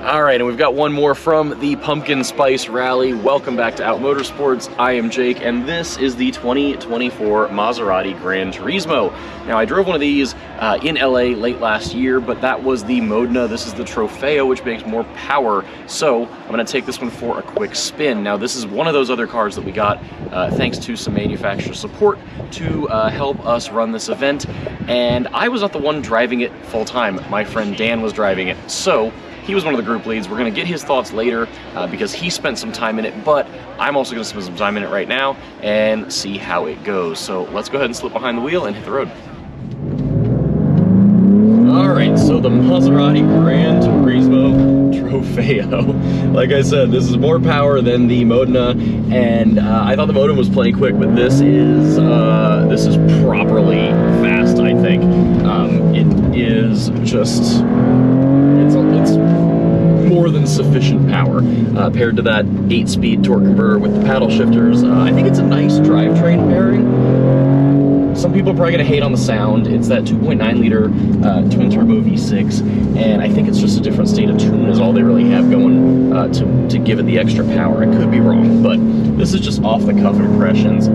All right, and we've got one more from the Pumpkin Spice Rally. Welcome back to Out Motorsports. I am Jake, and this is the 2024 Maserati GranTurismo. Now, I drove one of these in LA late last year, but that was the Modena. This is the Trofeo, which makes more power. So I'm gonna take this one for a quick spin. Now, this is one of those other cars that we got thanks to some manufacturer support to help us run this event. And I was not the one driving it full time. My friend Dan was driving it. So he was one of the group leads. We're gonna get his thoughts later because he spent some time in it, but I'm also gonna spend some time in it right now and see how it goes. So let's go ahead and slip behind the wheel and hit the road. All right, so the Maserati GranTurismo Trofeo. Like I said, this is more power than the Modena, and I thought the Modena was plenty quick, but this is properly fast, I think. It is just, it's more than sufficient power paired to that 8-speed torque converter with the paddle shifters. I think it's a nice drivetrain pairing. Some people are probably gonna hate on the sound. It's that 2.9 liter twin turbo V6, and I think it's just a different state of tune is all they really have going to give it the extra power. I could be wrong, but this is just off the cuff impressions.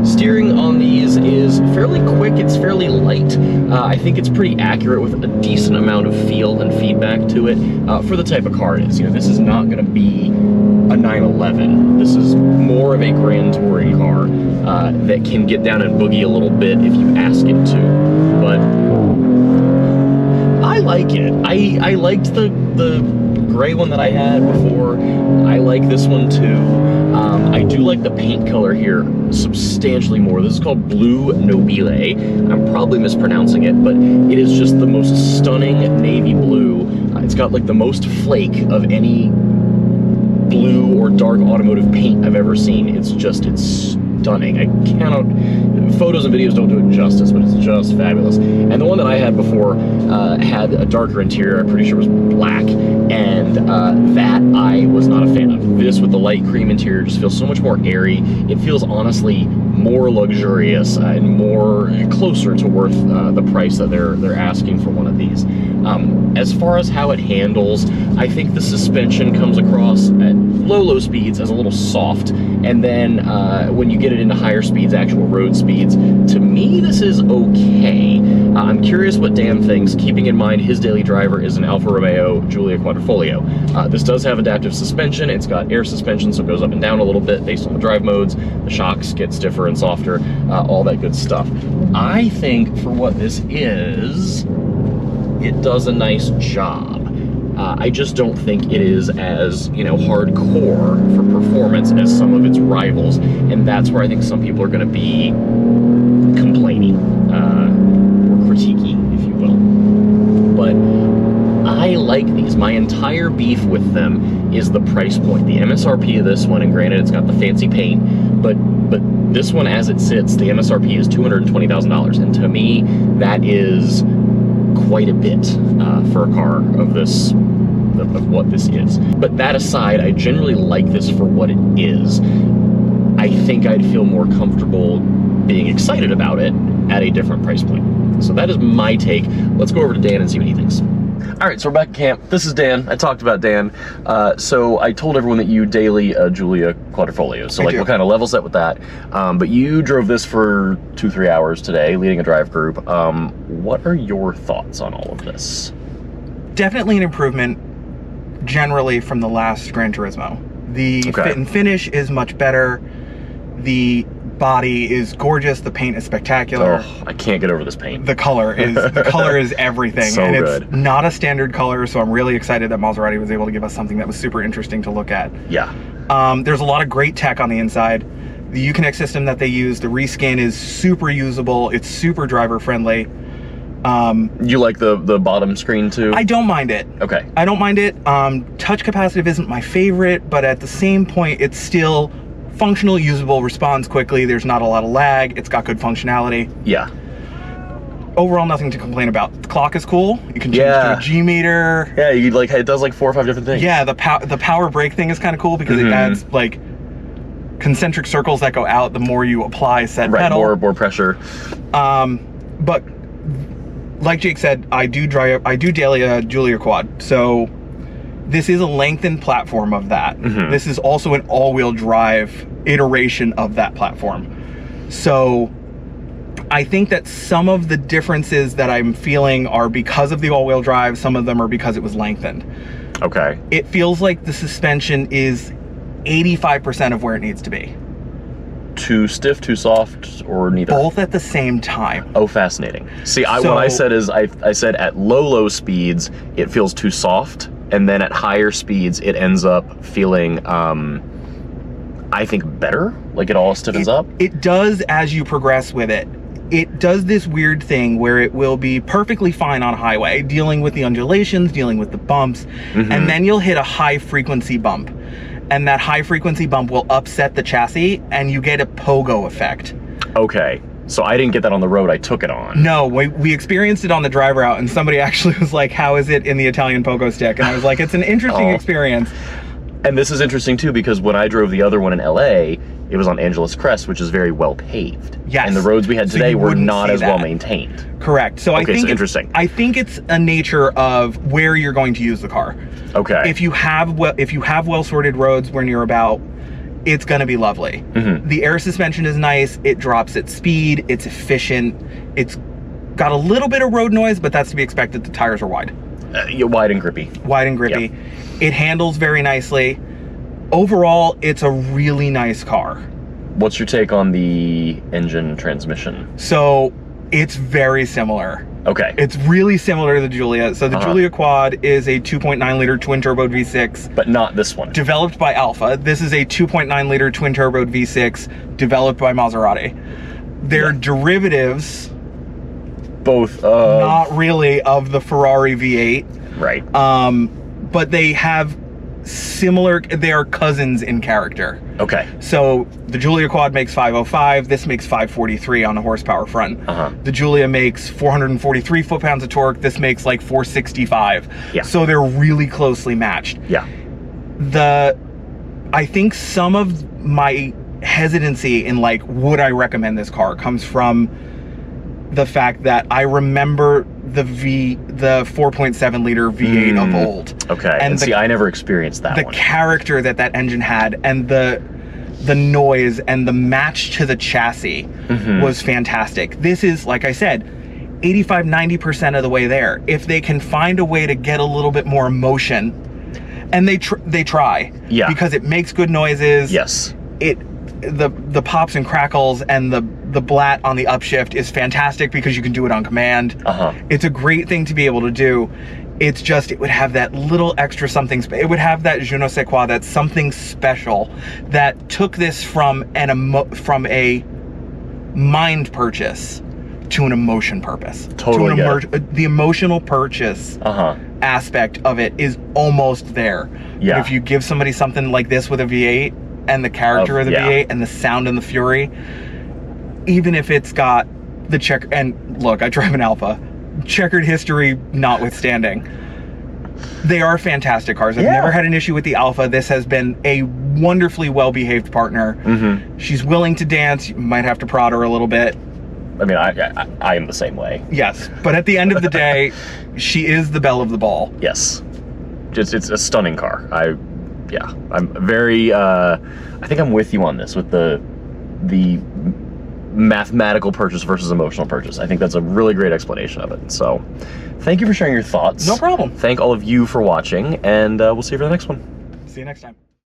Steering on these is fairly quick, it's fairly light. I think it's pretty accurate with a decent amount of feel and feedback to it for the type of car it is. You know, this is not gonna be a 911. This is more of a grand touring car that can get down and boogie a little bit if you ask it to. But I like it. I liked the gray one that I had before. I like this one too. I do like the paint color here substantially more. This is called Blue Nobile. I'm probably mispronouncing it, but it is just the most stunning navy blue. It's got like the most flake of any blue or dark automotive paint I've ever seen. It's stunning. I cannot, photos and videos don't do it justice, but it's just fabulous. And the one that I had before had a darker interior. I'm pretty sure it was black, and that I was not a fan of. This with the light cream interior just feels so much more airy. It feels honestly more luxurious and more closer to worth the price that they're asking for one of these. As far as how it handles, I think the suspension comes across at low speeds as a little soft, and then when you get it into higher speeds, actual road speeds, to me this is okay. I'm curious what Dan thinks, keeping in mind his daily driver is an Alfa Romeo Giulia Quadrifoglio. This does have adaptive suspension. It's got air suspension, so it goes up and down a little bit based on the drive modes. The shocks get stiffer and softer, all that good stuff. I think for what this is, it does a nice job. I just don't think it is as, you know, hardcore for performance as some of its rivals, and that's where I think some people are going to be complaining or critiquing, if you will. But I like these. My entire beef with them is the price point. The MSRP of this one, and granted it's got the fancy paint, but this one as it sits, the MSRP is $220,000, and to me that is quite a bit for a car of this, of what this is. But that aside, I generally like this for what it is. I think I'd feel more comfortable being excited about it at a different price point. So that is my take. Let's go over to Dan and see what he thinks. All right, so we're back at camp. This is Dan. I talked about Dan. So I told everyone that you daily Giulia Quadrifoglio. So like, what kind of level set with that? But you drove this for 2-3 hours today, leading a drive group. What are your thoughts on all of this? Definitely an improvement, generally, from the last GranTurismo. The fit and finish is much better. The body is gorgeous. The paint is spectacular. Oh, I can't get over this paint. The color is everything. So and good. It's not a standard color, so I'm really excited that Maserati was able to give us something that was super interesting to look at. Yeah. There's a lot of great tech on the inside. The Uconnect system that they use, the reskin is super usable. It's super driver friendly. You like the bottom screen too? I don't mind it. Okay. I don't mind it. Touch capacitive isn't my favorite, but at the same point, it's still functional, usable, responds quickly. There's not a lot of lag. It's got good functionality. Yeah. Overall, nothing to complain about. The clock is cool. You can change to a G meter. Yeah, you like it does like 4 or 5 different things. Yeah, the power brake thing is kind of cool because it adds like concentric circles that go out the more you apply said pedal. More pressure. But like Jake said, I do daily a Giulia Quad, so This is a lengthened platform of that. This is also an all-wheel drive iteration of that platform. So I think that some of the differences that I'm feeling are because of the all-wheel drive, some of them are because it was lengthened. Okay. It feels like the suspension is 85% of where it needs to be. Too stiff, too soft, or neither? Both at the same time. Oh, fascinating. See, what I said is, I said at low speeds, it feels too soft, and then at higher speeds, it ends up feeling, I think, better. Like it all stiffens up. It does as you progress with it. It does this weird thing where it will be perfectly fine on highway, dealing with the undulations, dealing with the bumps, and then you'll hit a high frequency bump. And that high frequency bump will upset the chassis and you get a pogo effect. Okay, so I didn't get that on the road, I took it on. No, we experienced it on the drive route and somebody actually was like, how is it in the Italian pogo stick? And I was like, it's an interesting experience. And this is interesting too, because when I drove the other one in LA, it was on Angeles Crest, which is very well paved. Yes. And the roads we had today were not as well maintained. Correct. So I think interesting. I think it's a nature of where you're going to use the car. Okay. If you have well sorted roads when you're about, it's going to be lovely. The air suspension is nice. It drops at speed. It's efficient. It's got a little bit of road noise, but that's to be expected. The tires are wide. Wide and grippy. Wide and grippy. Yep. It handles very nicely. Overall, it's a really nice car. What's your take on the engine transmission? So it's very similar. Okay. It's really similar to the Giulia. So the Giulia Quad is a 2.9 liter twin turbo V6. But not this one. Developed by Alfa. This is a 2.9 liter twin turbo V6 developed by Maserati. They're derivatives. Both not really of the Ferrari V8. Right. But they have similar, they are cousins in character. Okay. So the Giulia Quad makes 505, this makes 543 on the horsepower front. The Giulia makes 443 foot-pounds of torque, this makes like 465. Yeah. So they're really closely matched. Yeah. I think some of my hesitancy in like, would I recommend this car comes from the fact that I remember the 4.7 liter V8 of old. Okay, and see, I never experienced that one. The character that engine had and the noise and the match to the chassis was fantastic. This is, like I said, 85–90% of the way there. If they can find a way to get a little bit more emotion, and they try, because it makes good noises. Yes. The pops and crackles and the blat on the upshift is fantastic because you can do it on command. It's a great thing to be able to do. It's just, it would have that little extra something. It would have that je ne sais quoi, that something special that took this from a mind purchase to an emotion purpose. Totally. The emotional purchase aspect of it is almost there. Yeah. But if you give somebody something like this with a V8 and the character of the V8 and the sound and the fury, even if it's got the check, and look, I drive an Alfa, checkered history notwithstanding, they are fantastic cars. I've never had an issue with the Alfa. This has been a wonderfully well-behaved partner. She's willing to dance. You might have to prod her a little bit. I mean, I am the same way. Yes, but at the end of the day, she is the belle of the ball. Yes, it's a stunning car. I'm very, I think I'm with you on this, with the mathematical purchase versus emotional purchase. I think that's a really great explanation of it. So thank you for sharing your thoughts. No problem. Thank all of you for watching, and we'll see you for the next one. See you next time.